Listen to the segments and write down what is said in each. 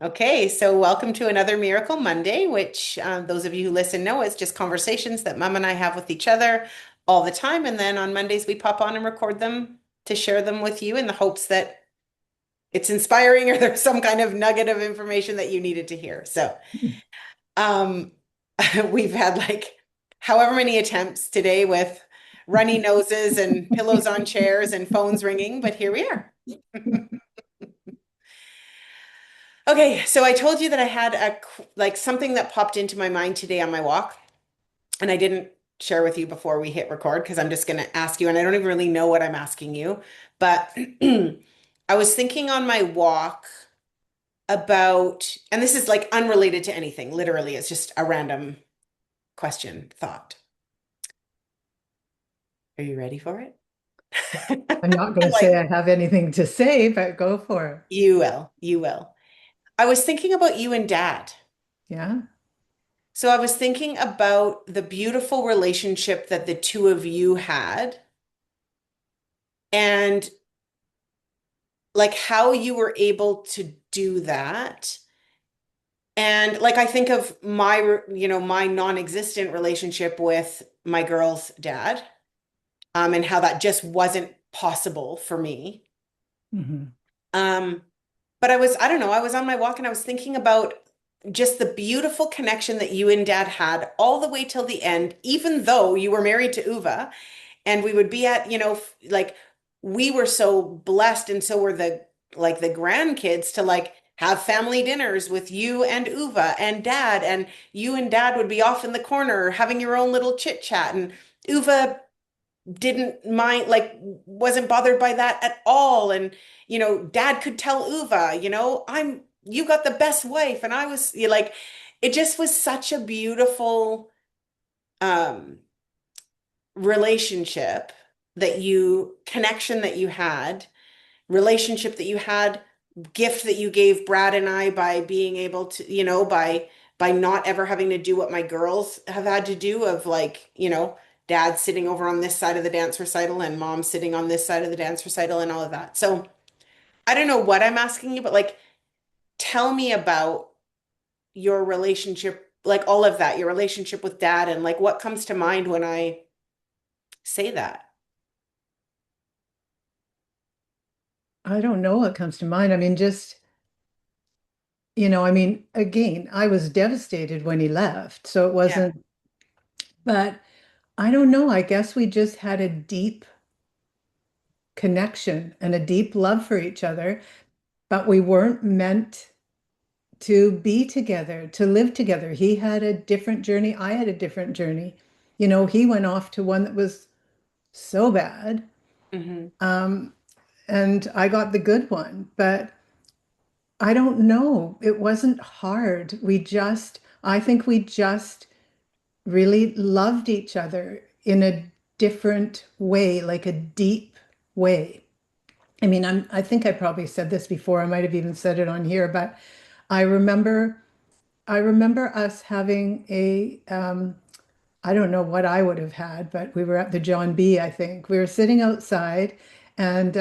Okay, so welcome to another Miracle Monday, which those of you who listen know is just conversations that Mom and I have with each other all the time. And then on Mondays, we pop on and record them to share them with you in the hopes that it's inspiring or there's some kind of nugget of information that you needed to hear. So um, we've had like however many attempts today with runny noses and pillows on chairs and phones ringing, but here we are. Okay, so I told you that I had like something that popped into my mind today on my walk, and I didn't share with you before we hit record because I'm just going to ask you, and I don't even really know what I'm asking you, but I was thinking on my walk about, and this is like unrelated to anything, literally, it's just a random question, thought. Are you ready for it? I'm not going I'm to say like, I have anything to say, but go for it. you will, you will. I was thinking about you and Dad. Yeah. So I was thinking about the beautiful relationship that the two of you had and like how you were able to do that. And like I think of my non-existent relationship with my girl's dad, and how that just wasn't possible for me. Hmm. Um, but I don't know, I was on my walk and I was thinking about just the beautiful connection that you and dad had all the way till the end, even though you were married to Uva. And we would be at, like we were so blessed and so were the grandkids to like have family dinners with you and Uva and dad, and you and dad would be off in the corner having your own little chit chat, and Uva didn't mind, like wasn't bothered by that at all. And dad could tell Uva, you got the best wife, and I was like, it just was such a beautiful um relationship connection that you had, relationship that you had, gift that you gave Brad and I by being able to, by not ever having to do what my girls have had to do of like, dad sitting over on this side of the dance recital and mom sitting on this side of the dance recital and all of that. So I don't know what I'm asking you, but like tell me about your relationship, like all of that, your relationship with dad, and like what comes to mind when I say that. I don't know what comes to mind. I mean, again, I was devastated when he left. So it Yeah. wasn't, but I don't know. I guess we just had a deep connection and a deep love for each other, but we weren't meant to be together, to live together. He had a different journey. I had a different journey. He went off to one that was so bad. Hmm. Um, and I got the good one. But I don't know. It wasn't hard. I think we just really loved each other in a different way, like a deep way. I mean, I think I probably said this before. I might have even said it on here, but I remember, I remember us having I don't know what I would have had, but we were at the John B, I think. We were sitting outside and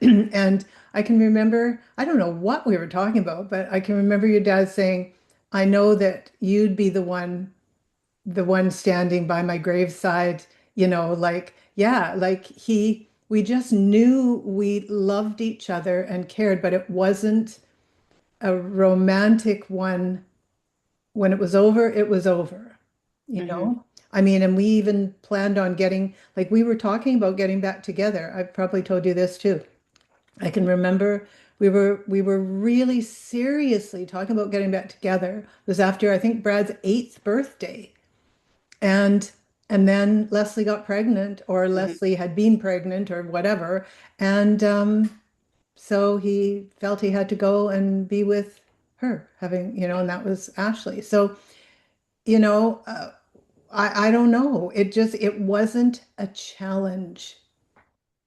and I can remember, I don't know what we were talking about, but I can remember your dad saying, I know that you'd be the one standing by my graveside, like, yeah, like we just knew we loved each other and cared, but it wasn't a romantic one. When it was over, it was over, you Hmm. know? I mean, and we even planned on getting, like, we were talking about getting back together. I've probably told you this too. I can remember we were really seriously talking about getting back together. It was after I think Brad's eighth birthday. And and then Leslie got pregnant, or Hmm. Leslie had been pregnant or whatever. And so he felt he had to go and be with her, and that was Ashley. So you know, uh, I don't know. It wasn't a challenge.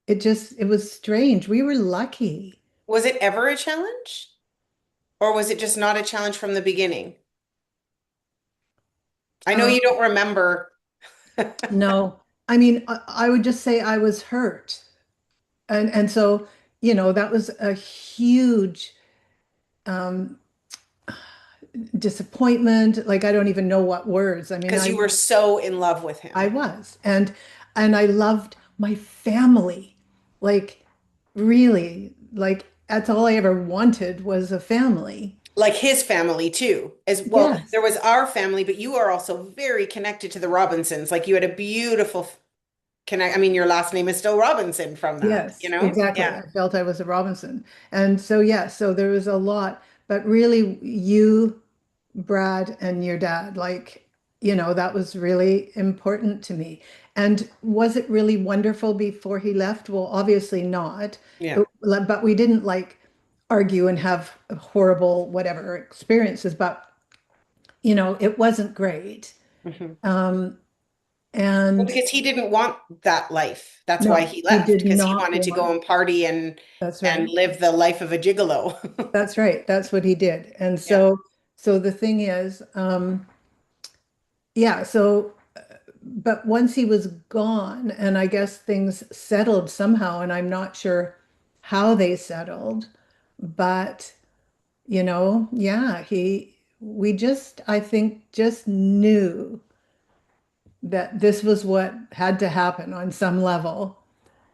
It was strange. We were lucky. Was it ever a challenge? Or was it just not a challenge from the beginning? I know Um, you don't remember. no, I mean, I would just say I was hurt. And so, that was a huge, um, disappointment. Like I don't even know what words. I mean, Because you were so in love with I him. was, and I loved my family. Like really, like that's all I ever wanted was a family. Like his family too, as well. Yes, There was our family, but you are also very connected to the Robinsons. Like you had a beautiful connect. I mean, your last name is still Robinson from that, you yes, know? exactly. Yeah. I felt I was a Robinson. And so yeah, so there was a lot, but really you, Brad, and your dad, like, that was really important to me. And was it really wonderful before he left? Well, obviously not. Yeah. But we didn't like argue and have horrible whatever experiences, but it wasn't great. Hmm. Um, Well, and because he didn't want that life. That's why no, he he left, did because he not wanted to go want. and party That's and right. live the life of a gigolo. That's right. That's what he did. And Yeah. so the thing is, yeah, but once he was gone, and I guess things settled somehow, and I'm not sure how they settled, but yeah, we just, I think, just knew that this was what had to happen on some level,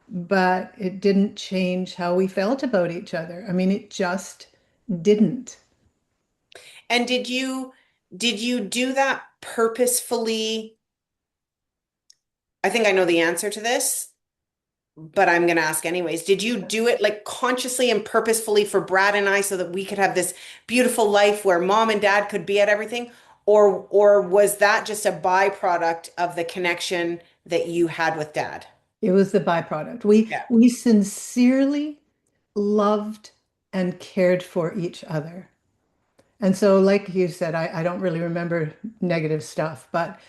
but it didn't change how we felt about each other. I mean, it just didn't. And did you do that purposefully? I think I know the answer to this, but I'm going to ask anyways. Did you do it like consciously and purposefully for Brad and I so that we could have this beautiful life where mom and dad could be at everything? Or was that just a byproduct of the connection that you had with dad? It was the byproduct. We Yeah. we sincerely loved and cared for each other. And so, like you said, I don't really remember negative stuff, but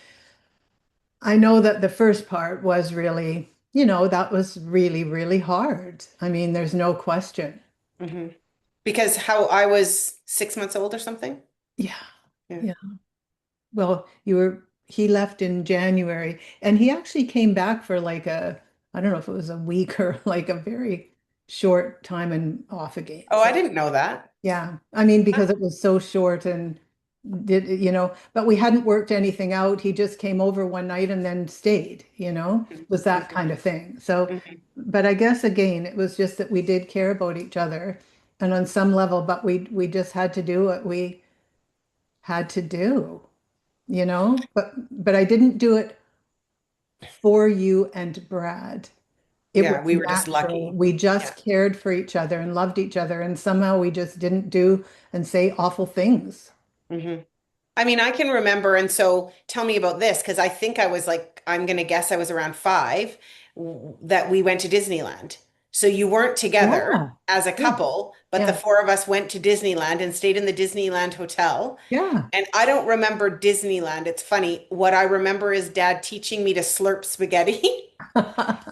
I know that the first part was really, that was really, really hard. I mean, there's no question. Hmm. Because how I was 6 months old or something? Yeah. Yeah. Yeah. Well, he left in January and he actually came back for like I don't know if it was a week or like a very short time and off again. Oh, I So didn't know that. yeah, I mean, Huh. because it was so short and but we hadn't worked anything out. He just came over one night and then stayed, was that Mhm. kind of thing. So, Mhm. but I guess again, it was just that we did care about each other and on some level, but we just had to do what we had to do, but I didn't do it for you and Brad. It was Yeah, we were just natural. lucky. We Yeah. just cared for each other and loved each other, and somehow we just didn't do and say awful things. Hmm. I mean, I can remember, and so tell me about this, because I think I was like, I'm gonna guess I was around 5 that we went to Disneyland. So you weren't together Yeah. as a Yeah. couple, but the Yeah. four of us went to Disneyland and stayed in the Disneyland hotel. Yeah. And I don't remember Disneyland. It's funny. What I remember is dad teaching me to slurp spaghetti.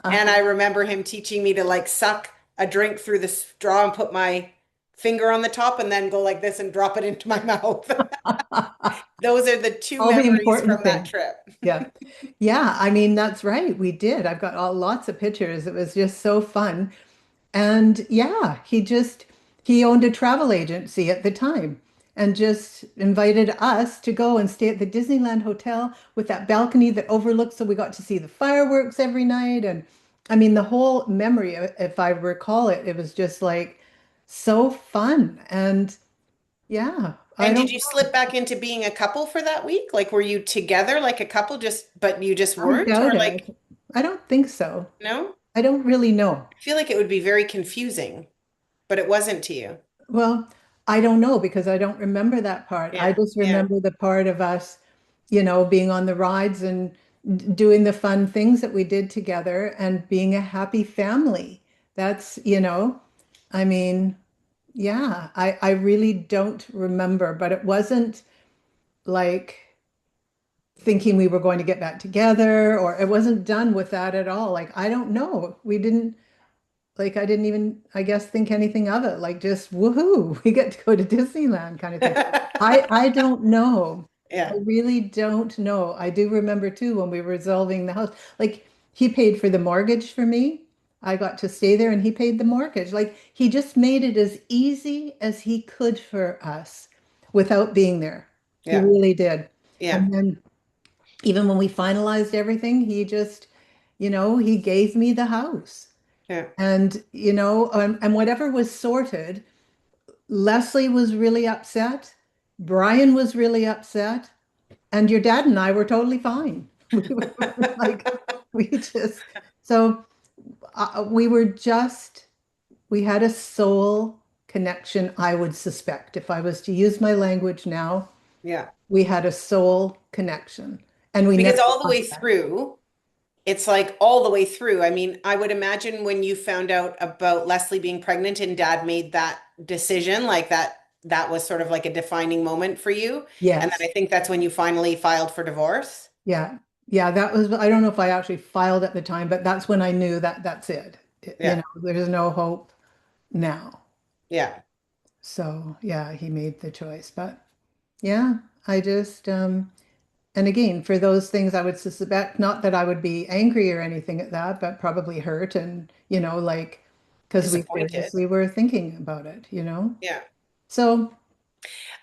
And I remember him teaching me to like suck a drink through the straw and put my finger on the top and then go like this and drop it into my mouth. Those are the two All the memories important from that things. trip. Yeah. Yeah. I mean, that's right. We did. I've got lots of pictures. It was just so fun. And yeah, he owned a travel agency at the time and just invited us to go and stay at the Disneyland Hotel with that balcony that overlooks. So we got to see the fireworks every night. And I mean, the whole memory, if I recall it, it was just like so fun. And yeah, I And did don't, you slip back into being a couple for that week? Like, were you together like a couple, just, but you just I weren't? Or doubt like, it. I don't think so. no? I don't really know. I feel like it would be very confusing, but it wasn't to you. Well, I don't know because I don't remember that part. I Yeah, just yeah. remember the part of us, being on the rides and doing the fun things that we did together and being a happy family. That's, I mean, yeah, I really don't remember, but it wasn't like thinking we were going to get back together or it wasn't done with that at all. Like, I don't know. We didn't like I didn't even, I guess, think anything of it. Like just woohoo, we get to go to Disneyland kind of thing. I don't know. I Yeah. really don't know. I do remember too when we were resolving the house. Like he paid for the mortgage for me. I got to stay there and he paid the mortgage. Like he just made it as easy as he could for us without being there. He Yeah. really did. Yeah. And then even when we finalized everything, he just, he gave me the house. Yeah. And, and whatever was sorted, Leslie was really upset. Brian was really upset. And your dad and I were totally fine. We were like, we just, so we were just, we had a soul connection, I would suspect. If I was to use my language now, Yeah. we had a soul connection. And we Because never all the way lost that. through, it's like all the way through. I mean, I would imagine when you found out about Leslie being pregnant and dad made that decision, like that was sort of like a defining moment for you. And then Yes. I think that's when you finally filed for divorce. Yeah. Yeah. That was, I don't know if I actually filed at the time, but that's when I knew that that's it. Yeah. There's no hope now. Yeah. So yeah, he made the choice. But yeah, I just, and again, for those things, I would suspect not that I would be angry or anything at that, but probably hurt and, like, because we Disappointed. seriously were thinking about it. Yeah. So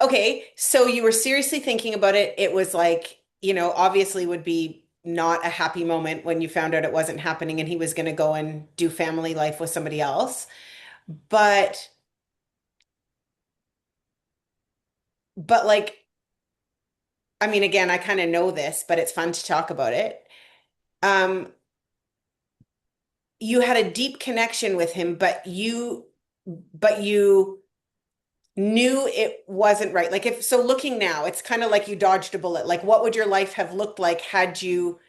Okay, so you were seriously thinking about it. It was like, obviously would be not a happy moment when you found out it wasn't happening and he was going to go and do family life with somebody else. But like, I mean, again, I kind of know this, but it's fun to talk about it. Um, you had a deep connection with him, but you knew it wasn't right. Like if so looking now, it's kind of like you dodged a bullet. Like what would your life have looked like had you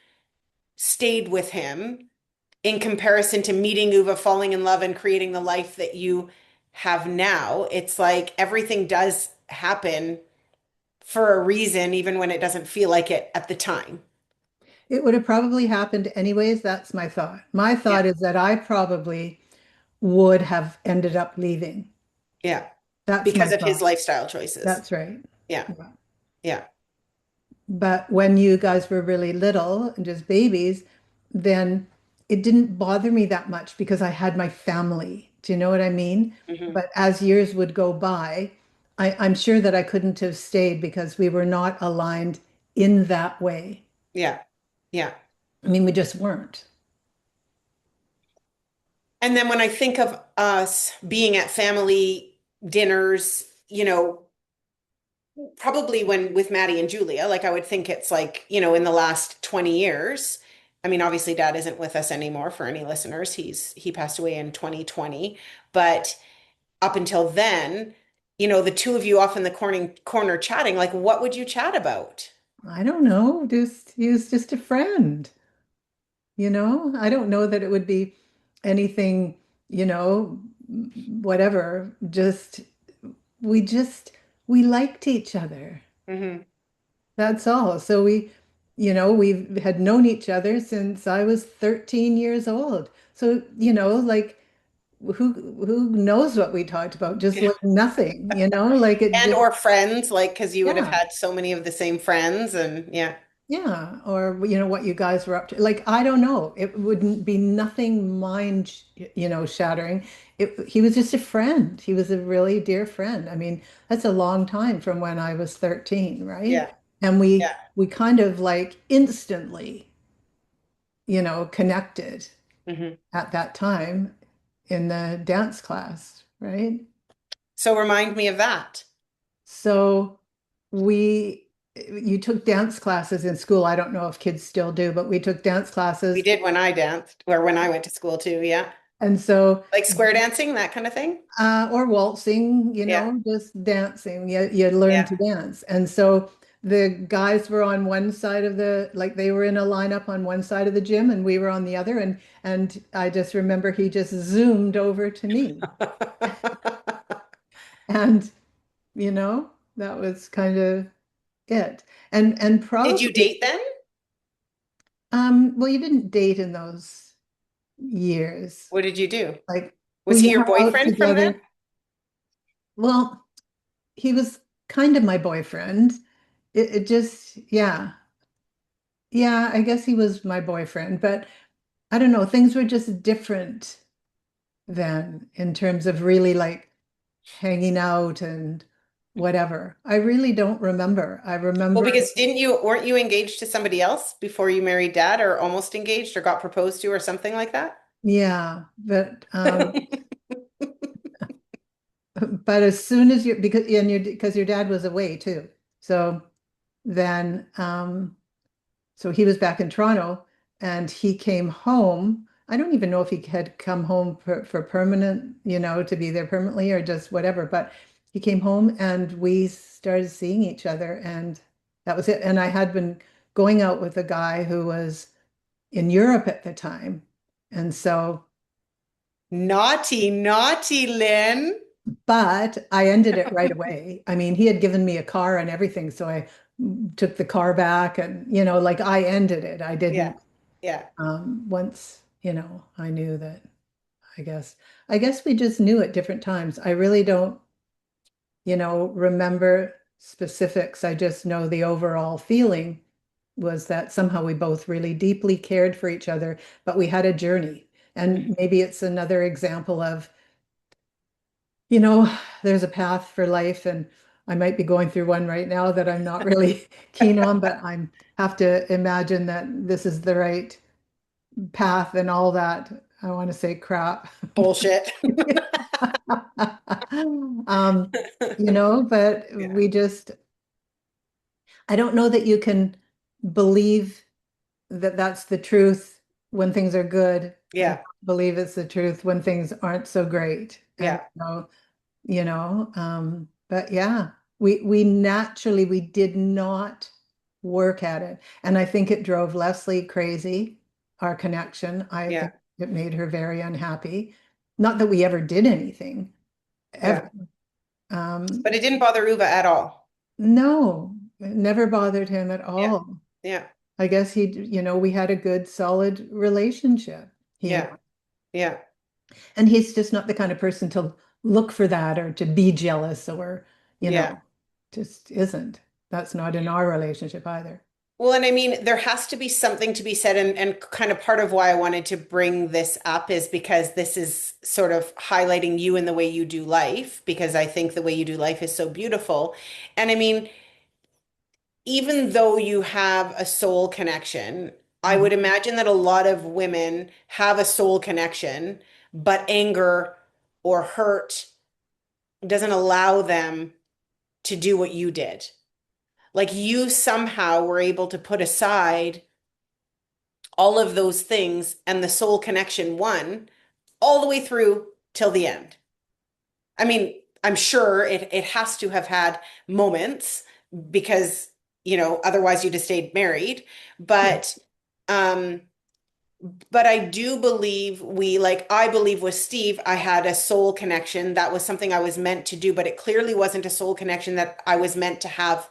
stayed with him in comparison to meeting Uva, falling in love, and creating the life that you have now? It's like everything does happen for a reason, even when it doesn't feel like it at the time. it would have probably happened anyways. That's my thought. My Yeah. thought is that I probably would have ended up leaving. Yeah. That's my Because of his thought. lifestyle choices. That's right. Yeah. Yeah. Yeah. But when you guys were really little and just babies, then it didn't bother me that much because I had my family. Do you know what I mean? Hmm. But as years would go by, I'm sure that I couldn't have stayed because we were not aligned in that way. Yeah. Yeah. I mean, we just weren't. And then when I think of us being at family dinners, probably when with Maddie and Julia, like I would think it's like, in the last 20 years. I mean, obviously dad isn't with us anymore for any listeners. He passed away in 2020, but up until then, the two of you off in the corner chatting, like what would you chat about? I don't know. Just he was just a friend. I don't know that it would be anything, whatever. We just, we liked each other. Hmm. That's all. So we've had known each other since I was 13 years old. So, like who knows what we talked about? Just Yeah. like nothing, like it And just, or friends, like because you would have yeah. had so many of the same friends and yeah. Yeah, or what you guys were up to. Like, I don't know. It wouldn't be nothing shattering. He was just a friend. He was a really dear friend. I mean, that's a long time from when I was 13, right? Yeah. And Yeah. we kind of like instantly, connected Hmm. at that time in the dance class, right? So remind me of that. So you took dance classes in school. I don't know if kids still do, but we took dance We classes. did when I danced, or when I went to school too. Yeah. And so, Like square dancing, that kind of thing. or waltzing, Yeah. just dancing. You learn Yeah. to dance. And so the guys were on one side of like they were in a lineup on one side of the gym and we were on the other. And I just remember he just zoomed over to me. And, that was kind of it. And Did you probably, date then? well, you didn't date in those years. What did you do? Like Was we he went your out boyfriend from then? together. Well, he was kind of my boyfriend. It just, yeah. Yeah, I guess he was my boyfriend, but I don't know, things were just different then in terms of really like hanging out and whatever. I really don't remember. I Well, remember, because weren't you engaged to somebody else before you married dad, or almost engaged, or got proposed to, or something like that? yeah, but as soon as you because your dad was away too. So then so he was back in Toronto and he came home. I don't even know if he had come home for permanent, to be there permanently or just whatever, but he came home and we started seeing each other and that was it. And I had been going out with a guy who was in Europe at the time. And so, Naughty, naughty, Lynn. but I ended it right away. I mean, he had given me a car and everything. So I took the car back and, like I ended it. I Yeah. didn't. Yeah. Once, I knew that, I guess, I guess we just knew at different times. I really don't, remember specifics. I just know the overall feeling was that somehow we both really deeply cared for each other, but we had a journey. And maybe it's another example of, you know, there's a path for life, and I might be going through one right now that I'm not really keen on, but I'm have to imagine that this is the right path and all that. I want to say crap. Bullshit. Um, but Yeah. I don't know that you can believe that that's the truth when things are good and Yeah. believe it's the truth when things aren't so great. And Yeah. but yeah, we did not work at it. And I think it drove Leslie crazy, our connection. I Yeah. think it made her very unhappy. Not that we ever did anything, Yeah. ever. Um, But it didn't bother Uva at all. no, it never bothered him at Yeah. all. Yeah. I guess we had a good, solid relationship, he and Yeah. Yeah. and he's just not the kind of person to look for that or to be jealous or, you Yeah. know, just isn't. That's not in our relationship either. Well, and I mean, there has to be something to be said, and kind of part of why I wanted to bring this up is because this is sort of highlighting you and the way you do life, because I think the way you do life is so beautiful. And I mean, even though you have a soul connection, I Mhm. would imagine that a lot of women have a soul connection, but anger or hurt doesn't allow them to do what you did. Like you somehow were able to put aside all of those things and the soul connection won all the way through till the end. I mean, I'm sure it has to have had moments because, otherwise you'd have stayed married. Yeah. But um but I do believe I believe with Steve, I had a soul connection. That was something I was meant to do, but it clearly wasn't a soul connection that I was meant to have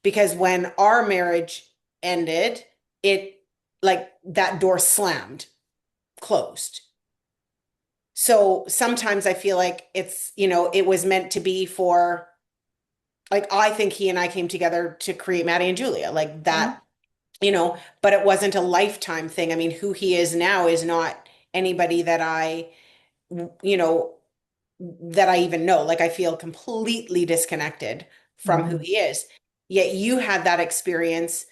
because when our marriage ended, it like that door slammed, closed. So sometimes I feel like it was meant to be for like I think he and I came together to create Maddie and Julia, like Yeah. that, but it wasn't a lifetime thing. I mean, who he is now is not anybody you know, that I even know. Like I feel completely disconnected from who Mhm. he is. Yet you had that experience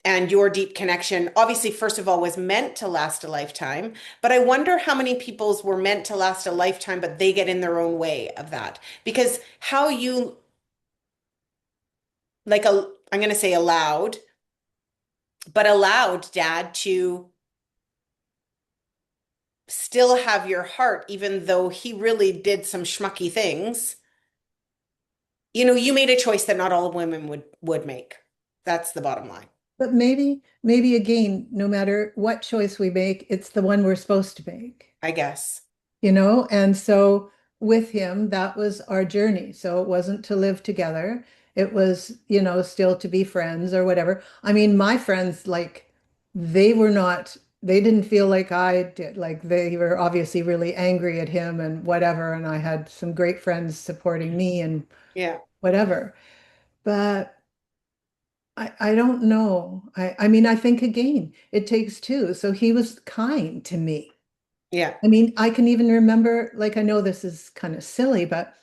and your deep connection, obviously, first of all, was meant to last a lifetime. But I wonder how many people's were meant to last a lifetime, but they get in their own way of that. Because how you, I'm going to say allowed, but allowed dad to still have your heart, even though he really did some schmucky things. You made a choice that not all women would make. That's the bottom line, But maybe again, no matter what choice we make, it's the one we're supposed to make. I guess. And so with him, that was our journey. So it wasn't to live together. It was, still to be friends or whatever. I mean, my friends, like, they didn't feel like I did. Like, they were obviously really angry at him and whatever. And I had some great friends supporting me and Yeah. whatever. But I don't know. I mean, I think again, it takes two. So he was kind to me. Yeah. I mean, I can even remember, like, I know this is kind of silly, but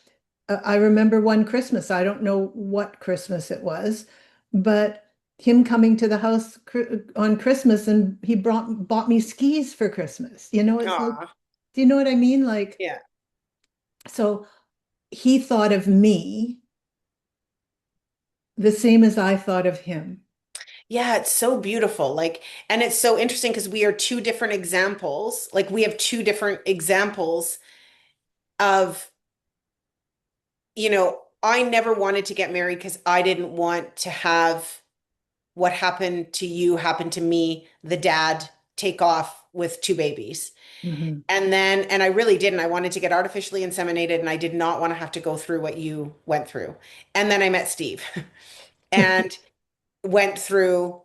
I remember one Christmas. I don't know what Christmas it was, but him coming to the house on Christmas and he bought me skis for Christmas. You know, it's like, Aw. do you know what I mean? Like, Yeah. so he thought of me the same as I thought of him. Yeah, it's so beautiful. Like, and it's so interesting because we are two different examples. Like, we have two different examples of, I never wanted to get married because I didn't want to have what happened to you happen to me, the dad take off with two babies. Hmm. And I really didn't. I wanted to get artificially inseminated and I did not want to have to go through what you went through. And then I met Steve and went through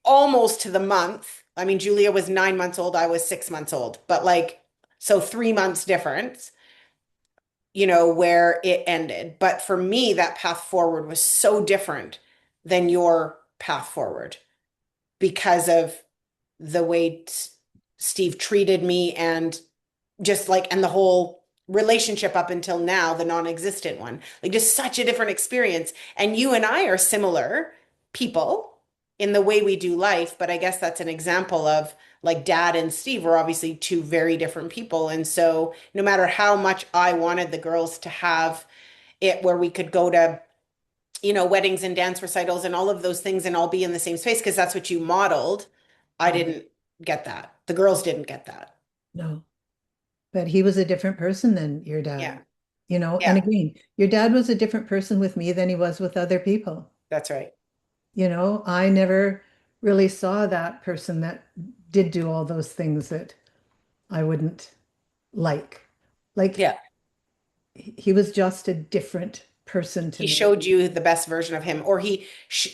almost to the month. I mean, Julia was 9 months old, I was 6 months old, but like, so 3 months difference, where it ended. But for me, that path forward was so different than your path forward because of the way Steve treated me and just like, and the whole relationship up until now, the non-existent one, like just such a different experience. And you and I are similar people in the way we do life, but I guess that's an example of like dad and Steve were obviously two very different people. And so no matter how much I wanted the girls to have it where we could go to, weddings and dance recitals and all of those things and all be in the same space, because that's what you modeled, I Yeah. didn't get that. The girls didn't get that. No, but he was a different person than your dad, Yeah. and Yeah, again, your dad was a different person with me than he was with other people. that's right. I never really saw that person that did do all those things that I wouldn't like. Like Yeah. he was just a different person to He me. showed you the best version of him, or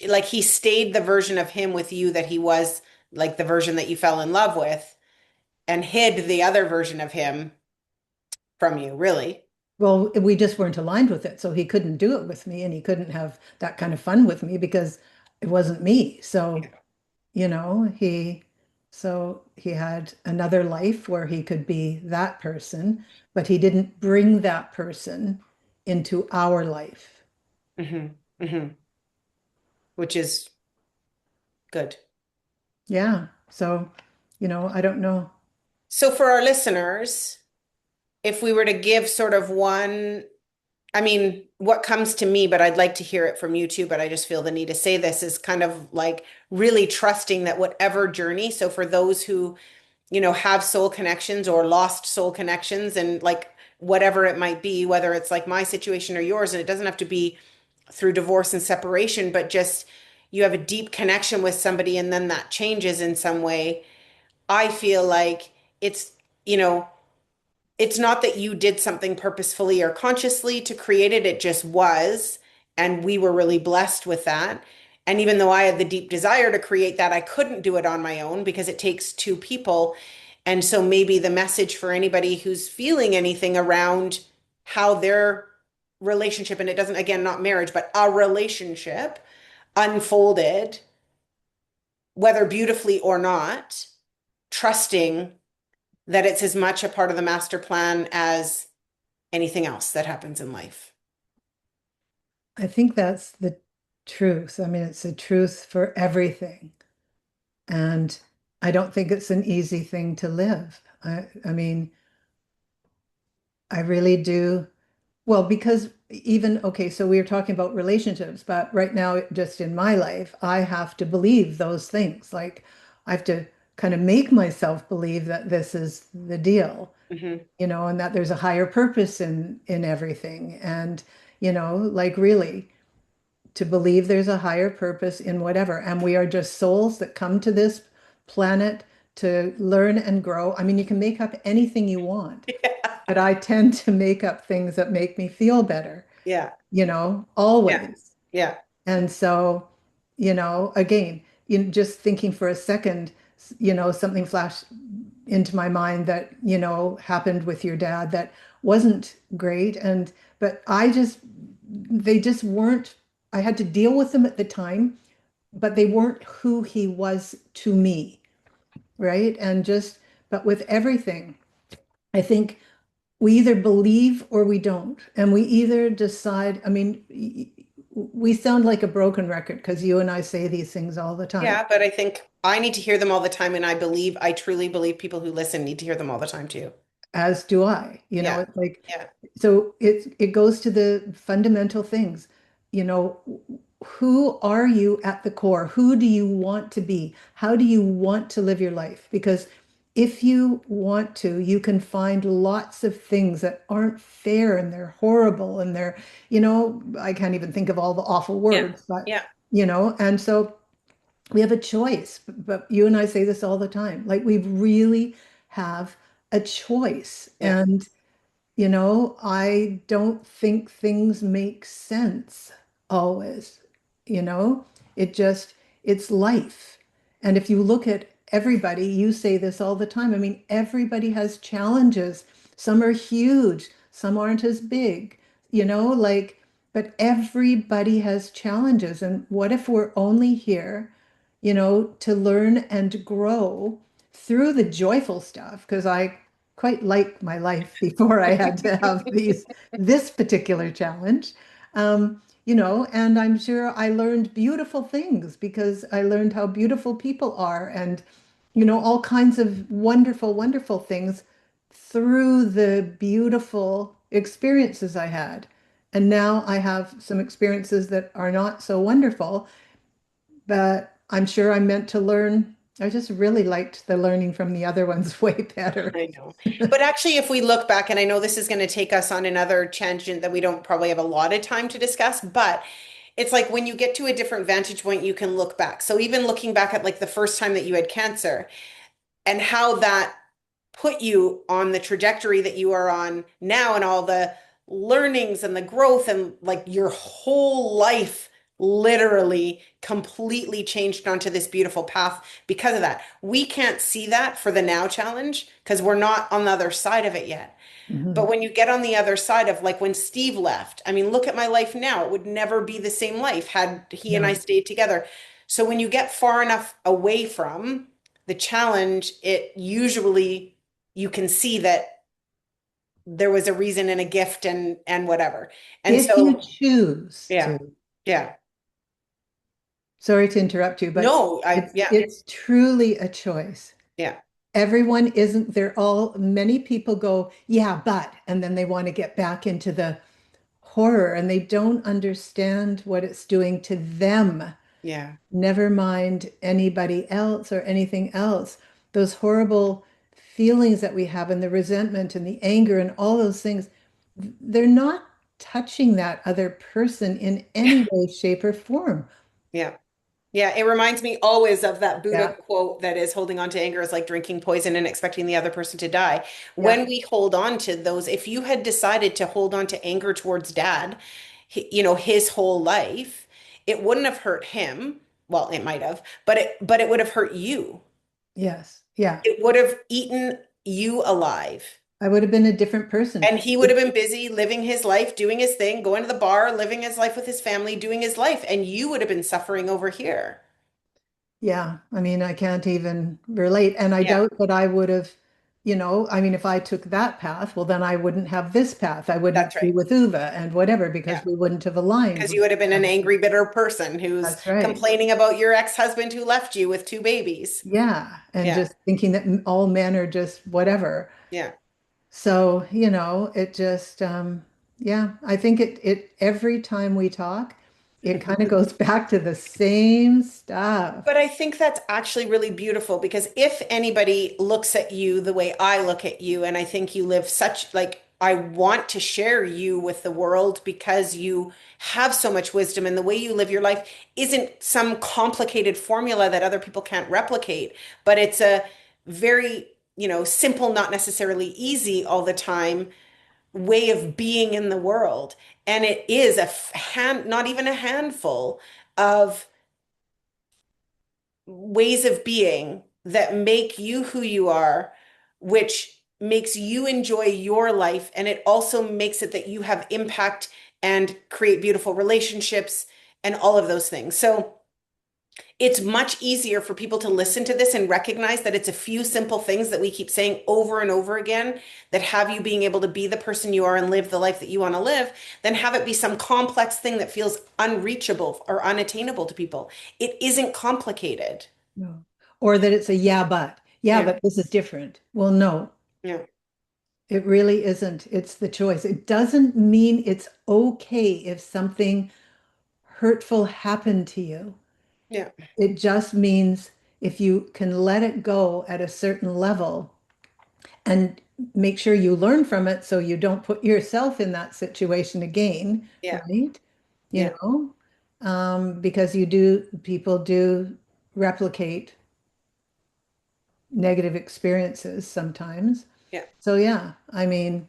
like he stayed the version of him with you that he was, like the version that you fell in love with, and hid the other version of him from you, really. Well, we just weren't aligned with it. So he couldn't do it with me and he couldn't have that kind of fun with me because it wasn't me. So, Yeah. you know, he he had another life where he could be that person, but he didn't bring that person into our life. Hmm. Hmm. Which is good. Yeah. So, I don't know. So for our listeners, if we were to give sort of one, I mean, what comes to me, but I'd like to hear it from you too, but I just feel the need to say this is kind of like really trusting that whatever journey, so for those who, have soul connections or lost soul connections and like whatever it might be, whether it's like my situation or yours, and it doesn't have to be through divorce and separation, but just you have a deep connection with somebody and then that changes in some way. I feel like it's, you know, it's not that you did something purposefully or consciously to create it, it just was. And we were really blessed with that. And even though I had the deep desire to create that, I couldn't do it on my own because it takes two people. And so maybe the message for anybody who's feeling anything around how their relationship, and it doesn't, again, not marriage, but a relationship unfolded, whether beautifully or not, trusting that it's as much a part of the master plan as anything else that happens in life. I think that's the truth. I mean, it's the truth for everything. And I don't think it's an easy thing to live. I mean, I really do. Well, because even, okay, so we were talking about relationships, but right now, just in my life, I have to believe those things. Like, I have to kind of make myself believe that this is the deal, Hmm. and that there's a higher purpose in everything. And, like really to believe there's a higher purpose in whatever. And we are just souls that come to this planet to learn and grow. I mean, you can make up anything you want, but I tend to make up things that make me feel better, Yeah, yeah, always. yeah, And so, again, just thinking for a second, something flashed into my mind that, happened with your dad that wasn't great. But they just weren't, I had to deal with them at the time, but they weren't who he was to me, right? And just But with everything, I think we either believe or we don't. And we either decide, I mean, we sound like a broken record because you and I say these things all the time, Yeah, but I think I need to hear them all the time, and I truly believe people who listen need to hear them all the time too. as do I. You know, Yeah. it's like, Yeah. so it goes to the fundamental things. You know, who are you at the core? Who do you want to be? How do you want to live your life? Because if you want to, you can find lots of things that aren't fair and they're horrible and they're, I can't even think of all the awful Yeah. words, but, Yeah. and so we have a choice. But you and I say this all the time. Like we really have a choice. Yeah. And I don't think things make sense always. You know, it just, it's life. And if you look at everybody, you say this all the time. I mean, everybody has challenges. Some are huge, some aren't as big, like, but everybody has challenges. And what if we're only here, to learn and grow through the joyful stuff? Because I quite liked my life before I had to have this particular challenge. And I'm sure I learned beautiful things because I learned how beautiful people are and, all kinds of wonderful, wonderful things through the beautiful experiences I had. And now I have some experiences that are not so wonderful, but I'm sure I'm meant to learn. I just really liked the learning from the other ones way better. I know. But actually, if we look back, and I know this is going to take us on another tangent that we don't probably have a lot of time to discuss, but it's like when you get to a different vantage point, you can look back. So even looking back at like the first time that you had cancer and how that put you on the trajectory that you are on now and all the learnings and the growth and like your whole life literally completely changed onto this beautiful path because of that. We can't see that for the now challenge because we're not on the other side of it yet. But Mhm. when you get on the other side of like when Steve left, I mean, look at my life now. It would never be the same life had he and I No. stayed together. So when you get far enough away from the challenge, it usually you can see that there was a reason and a gift and whatever. And If you so, choose yeah, to, yeah. sorry to interrupt you, but No, I, it's yeah, it's truly a choice. yeah, Everyone isn't, many people go, yeah, but, and then they want to get back into the horror and they don't understand what it's doing to them. yeah. Never mind anybody else or anything else. Those horrible feelings that we have and the resentment and the anger and all those things, they're not touching that other person in any way, shape, or form. Yeah. Yeah, it reminds me always of that Buddha Yeah, quote that is holding on to anger is like drinking poison and expecting the other person to die. yeah, When we hold on to those, if you had decided to hold on to anger towards dad, his whole life, it wouldn't have hurt him. Well, it might have, but it would have hurt you. yes, yeah. It would have eaten you alive. I would have been a different person. And he would have been busy living his life, doing his thing, going to the bar, living his life with his family, doing his life, and you would have been suffering over here. Yeah, I mean, I can't even relate. And I Yeah, doubt that I would have, I mean, if I took that path, well, then I wouldn't have this path. I that's wouldn't be right. with Uva and whatever because Yeah. we wouldn't have aligned Because with you would have been each an other. angry, bitter person who's That's right. complaining about your ex-husband who left you with two babies. Yeah. And Yeah, just thinking that all men are just whatever. yeah. So, it just, yeah, I think every time we talk, it kind of goes back to the same stuff. But I think that's actually really beautiful because if anybody looks at you the way I look at you, and I think you live such like I want to share you with the world because you have so much wisdom and the way you live your life isn't some complicated formula that other people can't replicate, but it's a very, simple, not necessarily easy all the time way of being in the world. And it is not even a handful of ways of being that make you who you are, which makes you enjoy your life. And it also makes it that you have impact and create beautiful relationships and all of those things. So It's much easier for people to listen to this and recognize that it's a few simple things that we keep saying over and over again that have you being able to be the person you are and live the life that you want to live, than have it be some complex thing that feels unreachable or unattainable to people. It isn't complicated. No. Or that it's a yeah, Yeah, but this is different. Well, no, yeah, it really isn't. It's the choice. It doesn't mean it's okay if something hurtful happened to you. yeah, It just means if you can let it go at a certain level and make sure you learn from it so you don't put yourself in that situation again, yeah, right? You yeah, know, because people do replicate negative experiences sometimes. yeah, So yeah, I mean,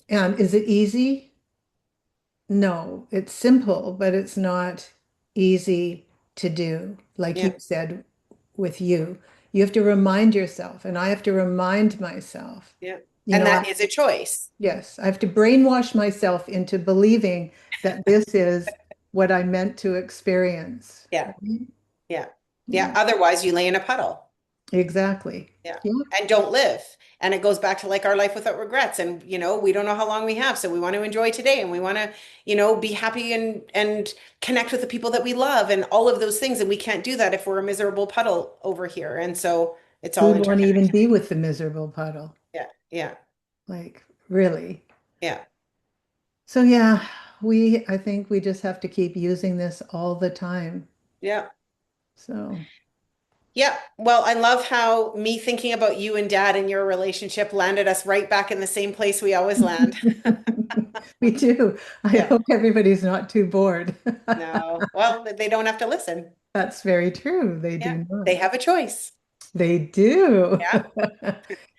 and is it easy? No, it's simple, but it's not easy to do. Like you yeah, said with you, you have to remind yourself, and I have to remind myself, yeah. you And know, that is a choice. yes, I have to brainwash myself into believing that this is what I meant to experience. Yeah, Right? yeah, yeah. Yeah, Otherwise, you lay in a puddle. exactly. Yeah. Yeah. And don't live. And it goes back to like our life without regrets. And, we don't know how long we have. So we want to enjoy today and we want to, be happy and connect with the people that we love and all of those things. And we can't do that if we're a miserable puddle over here. And so it's all Who'd want to even interconnected. be with the miserable puddle? Yeah. Yeah. Like, really? Yeah. So yeah, I think we just have to keep using this all the time. Yeah. So Yeah. Well, I love how me thinking about you and dad and your relationship landed us right back in the same place we always land. me too. I Yeah. hope everybody's not too bored. No. Well, they don't have to listen. That's very true. They Yeah. do They not. have a choice. They do. Yeah.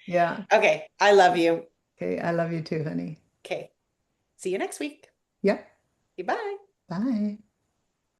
Yeah. Okay. I love you. Okay. I love you too, honey. Okay. See you next week. Yep. Goodbye. Bye.